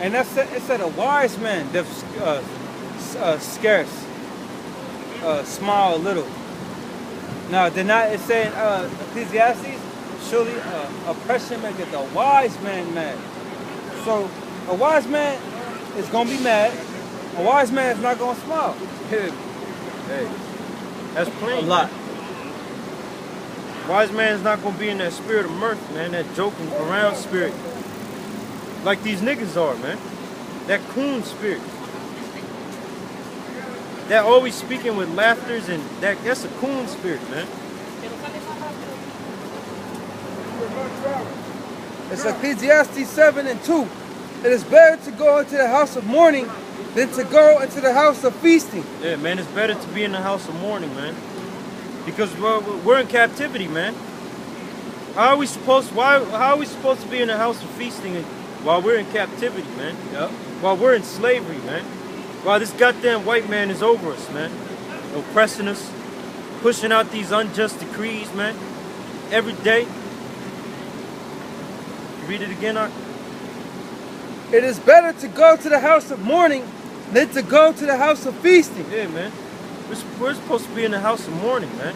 And it said a wise man doth scarce smile a little. Now, did not it say in Ecclesiastes, surely oppression maketh a wise man mad. So a wise man is gonna be mad. A wise man is not gonna smile. Hey, that's plain. A lot. Wise man is not gonna be in that spirit of mirth, man. That joking around spirit, like these niggas are, man. That coon spirit. That always speaking with laughters and that's a coon spirit, man. It's Ecclesiastes 7:2. It is better to go into the house of mourning than to go into the house of feasting. Yeah, man, it's better to be in the house of mourning, man. Because we're in captivity, man. How are we supposed to be in the house of feasting while we're in captivity, man? Yep. While we're in slavery, man. While this goddamn white man is over us, man. Oppressing us, pushing out these unjust decrees, man. Every day. Read it again, Art. It is better to go to the house of mourning than to go to the house of feasting. Yeah, man. We're supposed to be in the house of mourning, man.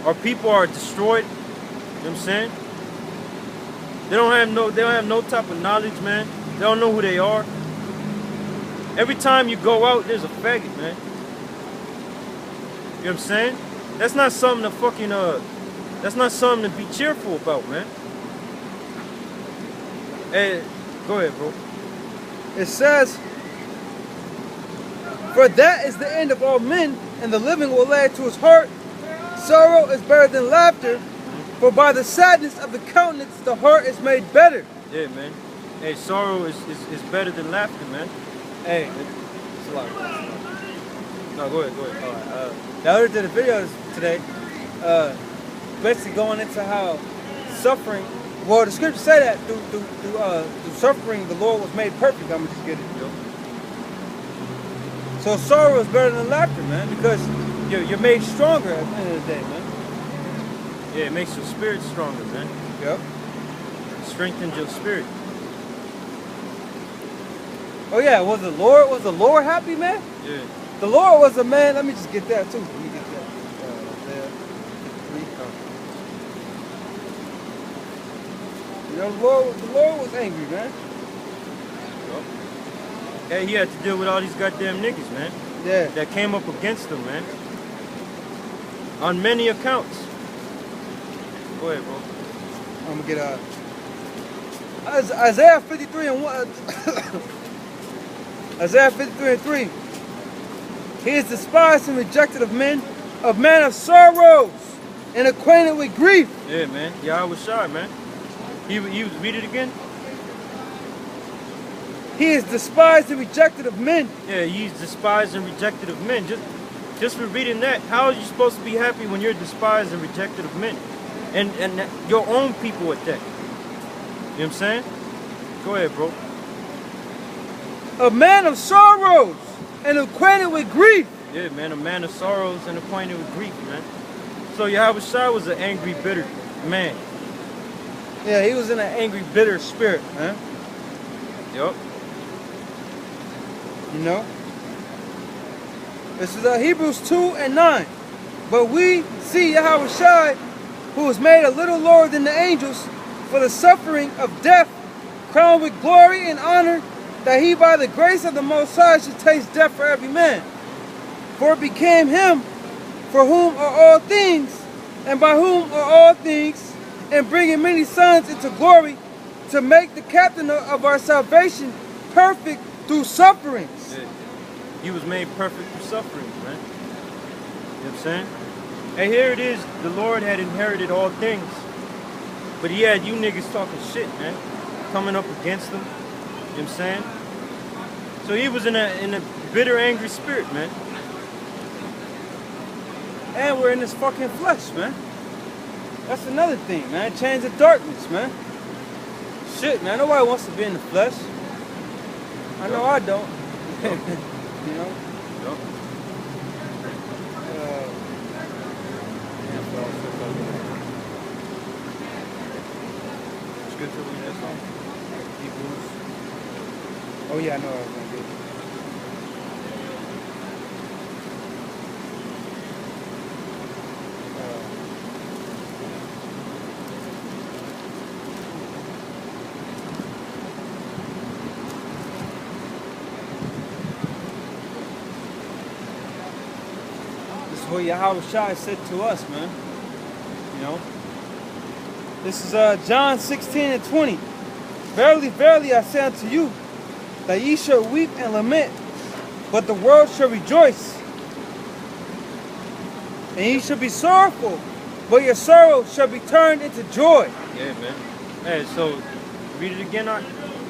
Our people are destroyed. You know what I'm saying? They don't have no type of knowledge, man. They don't know who they are. Every time you go out, there's a faggot, man. You know what I'm saying? That's not something to fucking that's not something to be cheerful about, man. Hey, go ahead, bro. It says, for that is the end of all men, and the living will lay it to his heart. Sorrow is better than laughter, for by the sadness of the countenance the heart is made better. Yeah, man. Hey, sorrow is better than laughter, man. Hey, it's a lot. No, go ahead. All right. The other did a video today, basically going into how suffering. Well, the scriptures say that through suffering the Lord was made perfect. I'm gonna just get it. Yo. So sorrow is better than laughter, man, because you're made stronger at the end of the day, man. Yeah, it makes your spirit stronger, man. Yep. It strengthens your spirit. Oh yeah, was the Lord happy, man? Yeah. The Lord was a man. Let me just get that too. Let me get that. There. You know, the Lord was angry, man. Yep. Hey, he had to deal with all these goddamn niggas, man. Yeah. That came up against him, man. On many accounts. Go ahead, bro. I'm gonna get Isaiah 53:1. Isaiah 53:3. He is despised and rejected of men, a man of sorrows, and acquainted with grief. Yeah, man. Yahweh was shy, man. He was read it again. He is despised and rejected of men. Yeah, he's despised and rejected of men. Just for reading that, how are you supposed to be happy when you're despised and rejected of men? And your own people at that. You know what I'm saying? Go ahead, bro. A man of sorrows and acquainted with grief. Yeah, man, a man of sorrows and acquainted with grief, man. So Yahweh Shai was an angry, bitter man. Yeah, he was in an angry, bitter spirit, man. Yup. You know? This is Hebrews 2:9. But we see Yahweh Shai, who was made a little lower than the angels, for the suffering of death, crowned with glory and honor, that he by the grace of the Most High should taste death for every man. For it became him, for whom are all things, and by whom are all things, and bringing many sons into glory, to make the captain of our salvation perfect through sufferings. Yeah. He was made perfect through sufferings, man. You know what I'm saying? And here it is, the Lord had inherited all things. But he had you niggas talking shit, man. Coming up against him. You know what I'm saying? So he was in a bitter, angry spirit, man. And we're in this fucking flesh, man. That's another thing, man. Chains of darkness, man. Shit, man. Nobody wants to be in the flesh. I know I don't. You know? Yup. Scripture we just on. Hebrews. Oh yeah, I know what I was gonna do. This is what Yahweh Shai said to us, man. You know? This is John 16:20. Verily, verily, I say unto you, that ye shall weep and lament, but the world shall rejoice. And ye shall be sorrowful, but your sorrow shall be turned into joy. Yeah, man. Hey, so read it again, Art.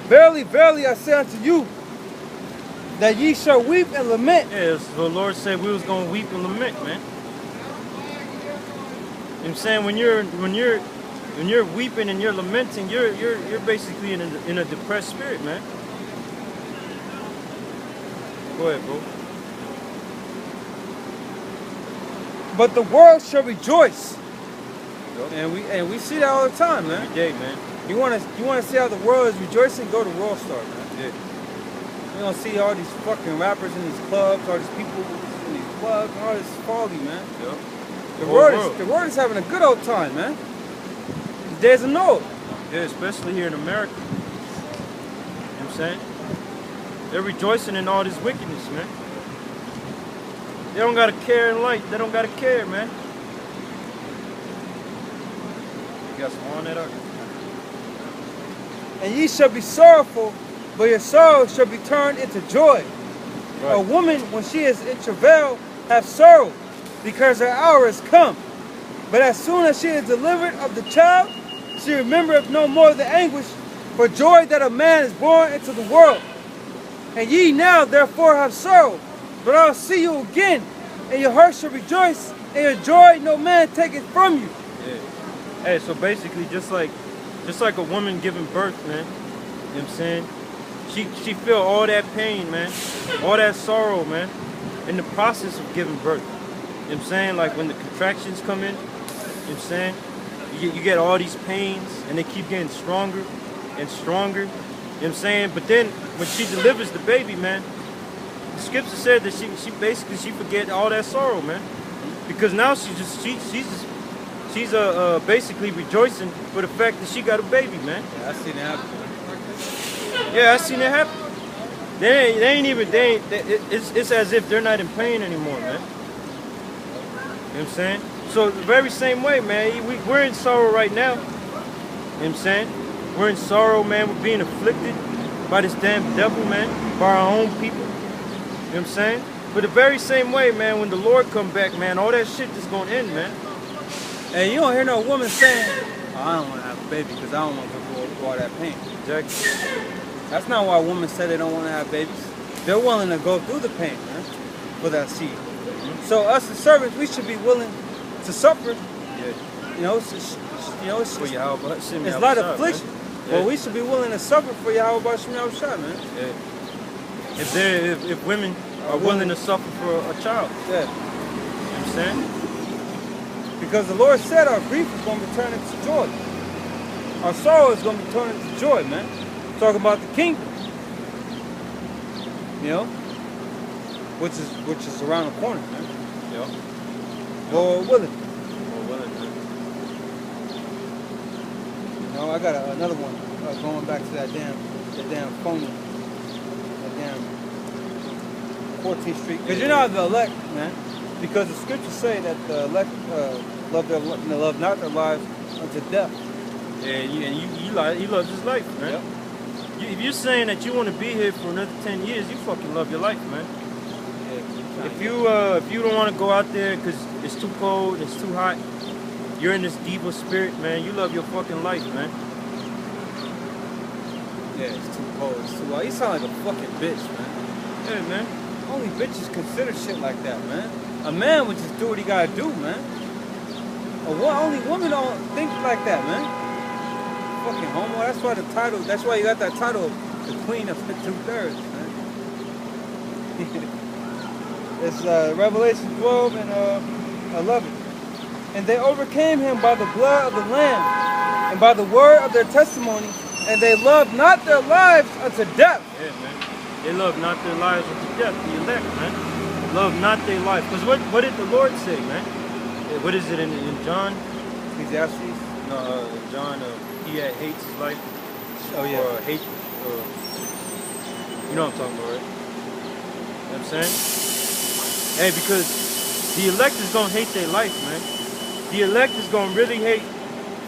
Verily, verily, I say unto you, that ye shall weep and lament. Yeah, so the Lord said we was gonna weep and lament, man. You know what I'm saying? When you're weeping and you're lamenting, you're basically in a depressed spirit, man. Go ahead, bro. But the world shall rejoice. Yep. And we see that all the time, man. Every day, man. You wanna see how the world is rejoicing? Go to World Star, man. Yeah. You're gonna see all these fucking rappers in these clubs, all these people in these clubs, and all this folly, man. Yep. The world is having a good old time, man. There's a no. Yeah, especially here in America. You know what I'm saying? They're rejoicing in all this wickedness, man. They don't gotta care in light. They don't gotta care, man. You got some on that up? And ye shall be sorrowful, but your sorrow shall be turned into joy. Right. A woman, when she is in travail, hath sorrow, because her hour is come. But as soon as she is delivered of the child, she remembereth no more the anguish for joy that a man is born into the world. And ye now therefore have sorrow, but I'll see you again, and your heart shall rejoice, and your joy no man taketh from you. Yeah. Hey, so basically just like a woman giving birth, man. You know what I'm saying? She feel all that pain, man. All that sorrow, man. In the process of giving birth. You know what I'm saying? Like when the contractions come in, you know what I'm saying? You get all these pains and they keep getting stronger and stronger. You know what I'm saying? But then when she delivers the baby, man, the scripture said that she forget all that sorrow, man. Because now she's basically rejoicing for the fact that she got a baby, man. Yeah, I seen it happen. Yeah, I seen it happen. It's as if they're not in pain anymore, man. You know what I'm saying? So the very same way, man, we're in sorrow right now. You know what I'm saying? We're in sorrow, man. We're being afflicted by this damn devil, man, by our own people. You know what I'm saying? But the very same way, man, when the Lord come back, man, all that shit is gonna end, man. And you don't hear no woman saying, oh, I don't want to have a baby because I don't want to go through all that pain. Exactly. That's not why women say they don't want to have babies. They're willing to go through the pain, man, for that seed. Mm-hmm. So us as servants, we should be willing to suffer. Yeah. You know, it's not affliction. Yeah. Well, we should be willing to suffer for Yahweh B'Shem Yahushua, man. Yeah. If women are willing to suffer for a child. Yeah. You know what I'm saying? Because the Lord said our grief is going to be turned into joy. Our sorrow is going to be turned into joy, man. Talking about the kingdom. You know? Which is around the corner, man. Yeah. Lord willing. Lord willing, man. You know, I got another one going back to that damn phony, that damn 14th Street. Because you're not the elect, man. Because the scriptures say that the elect love not their lives unto death. Yeah, he loves his life, man. Yep. If you're saying that you want to be here for another 10 years, you fucking love your life, man. Yeah, if you don't want to go out there because it's too cold, it's too hot, you're in this diva spirit, man. You love your fucking life, man. Yeah, it's too cold. It's too hot. You sound like a fucking bitch, man. Yeah, man. Only bitches consider shit like that, man. A man would just do what he gotta do, man. Only women don't think like that, man. Fucking homo. That's why you got that title, the Queen of the 2/3, man. It's Revelation 12 and 11. And they overcame him by the blood of the Lamb and by the word of their testimony, and they loved not their lives unto death. Yeah, man. They love not their lives unto death, the elect, man. Love not their life. Because what did the Lord say, man? What is it in John? Ecclesiastes? No, John, he that hates his life. Oh, yeah. Or hate, you know what I'm talking about, right? You know what I'm saying? Hey, because the elect is going to hate their life, man. The elect is going to really hate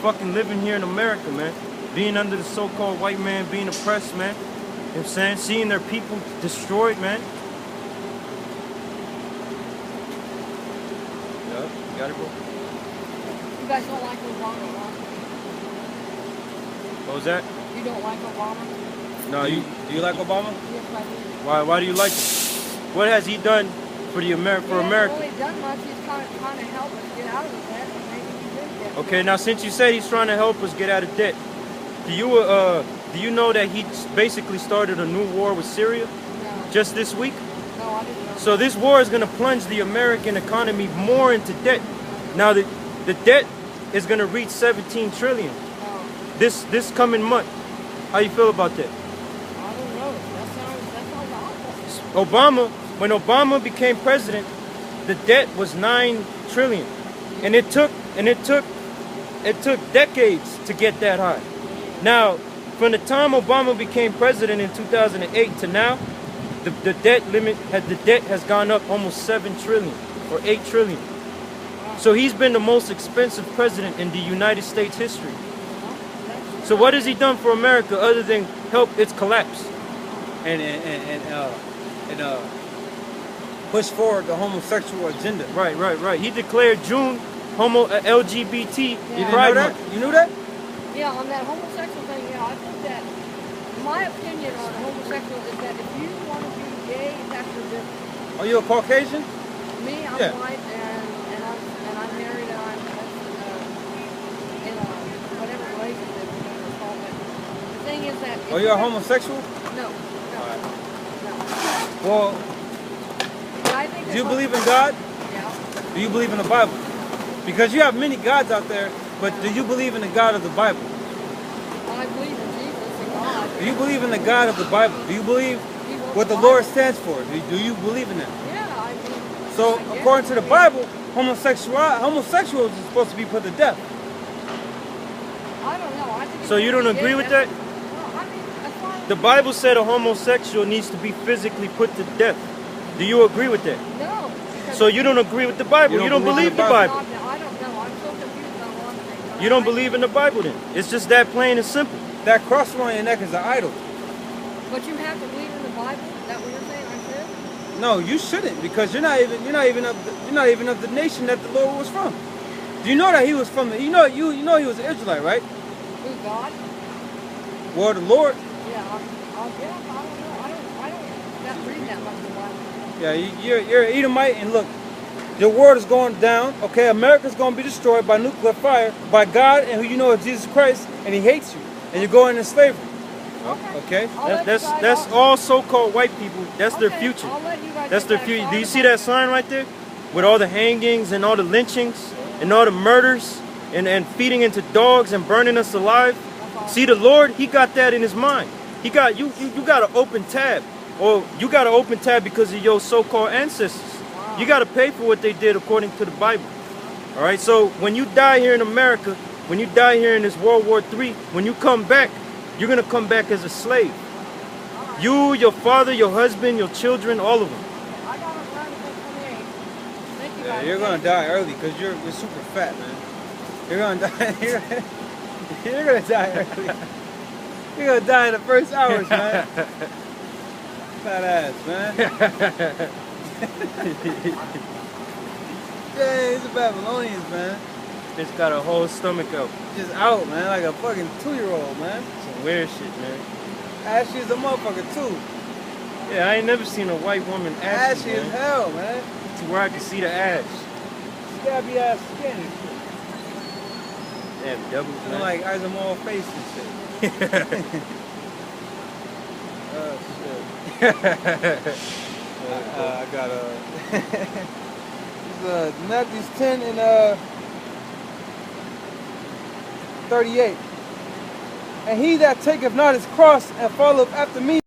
fucking living here in America, man. Being under the so-called white man, being oppressed, man. You know what I'm saying? Seeing their people destroyed, man. Yup, you got it, bro. You guys don't like Obama, huh? What was that? You don't like Obama? No, Do you like Obama? Yes, I do. Why do you like him? What has he done for the America? He hasn't really done much. He's trying to help us get out of the debt and maybe he did get Okay, now since you said he's trying to help us get out of debt, do you know that he basically started a new war with Syria No. just this week? No, I didn't know. So this war is going to plunge the American economy more into debt. Now the debt is going to reach 17 trillion Oh, this coming month. How you feel about that? I don't know. That sounds awful. When Obama became president, the debt was 9 trillion. And it took decades to get that high. Now, from the time Obama became president in 2008 to now, the debt has gone up almost 7 trillion or 8 trillion. So he's been the most expensive president in the United States history. So what has he done for America other than help its collapse? And push forward the homosexual agenda. Right. He declared June LGBT Yeah. Pride Month. You knew that? Yeah, on that homosexual thing, yeah, I think that my opinion on homosexual is that if you want to be gay, that's your business. Are you a Caucasian? Me, I'm Yeah. white and I'm married and I'm in a whatever relationship you want to call it. The thing is that Are you a homosexual? No. Alright. No. Well, But I think do you believe in God? Yeah. Do you believe in the Bible? Because you have many gods out there, but do you believe in the God of the Bible? Well, I believe in Jesus and God. Do you believe in the God of the Bible? Do you believe what the Lord stands for? Do you believe in that? Yeah, I mean. So, I guess. according to the Bible, homosexuals is supposed to be put to death. I don't know. I think So you don't agree with that? Well, I mean, as far as The Bible said a homosexual needs to be physically put to death. Do you agree with that? No. because So you don't agree with the Bible. You don't believe the Bible. I don't know. I'm so confused on one thing. You don't believe in the Bible then. It's just that plain and simple. That cross on your neck is an idol. But you have to believe in the Bible? Is that what you're saying? I should? No, you shouldn't, because you're not even of the nation that the Lord was from. Do you know that he was from the, you know he was an Israelite, right? Who, God? Well, the Lord. Yeah, I don't know. I don't read that much of the Bible. Yeah, you're an Edomite, and look, your world is going down. Okay, America's going to be destroyed by nuclear fire, by God, and who you know is Jesus Christ, and he hates you, and you're going into slavery. Okay? I'll let you That's guys- all so-called white people. That's their Okay, future. I'll let you guys That's get their that future. Do far you see about that sign right there? With all the hangings and all the lynchings and all the murders and feeding into dogs and burning us alive. See, the Lord, he got that in his mind. He got you got an open tab. Or you got an open tab because of your so-called ancestors. Wow. You got to pay for what they did according to the Bible. All right? So when you die here in America, when you die here in this World War III, when you come back, you're going to come back as a slave. You, your father, your husband, your children, all of them. I got to run to 28. Thank you Yeah, guys. you're gonna die early because you're super fat, man. You're gonna die. You're gonna die early. You're gonna die in the first hours, man. Fat ass, man. Yeah, he's a Babylonians, man. Just got a whole stomach out. Just out, man, like a fucking 2-year-old, man. Some weird shit, man. Ashy as a motherfucker too. Yeah, I ain't never seen a white woman ashy, Ashy as man, hell, man. to where I can see the ash. Scabby ass skin and shit. Damn devils, Looking man. like Isomorph face and shit. Oh shit. I got this is Matthew 10 and 38. And he that taketh not his cross and followeth after me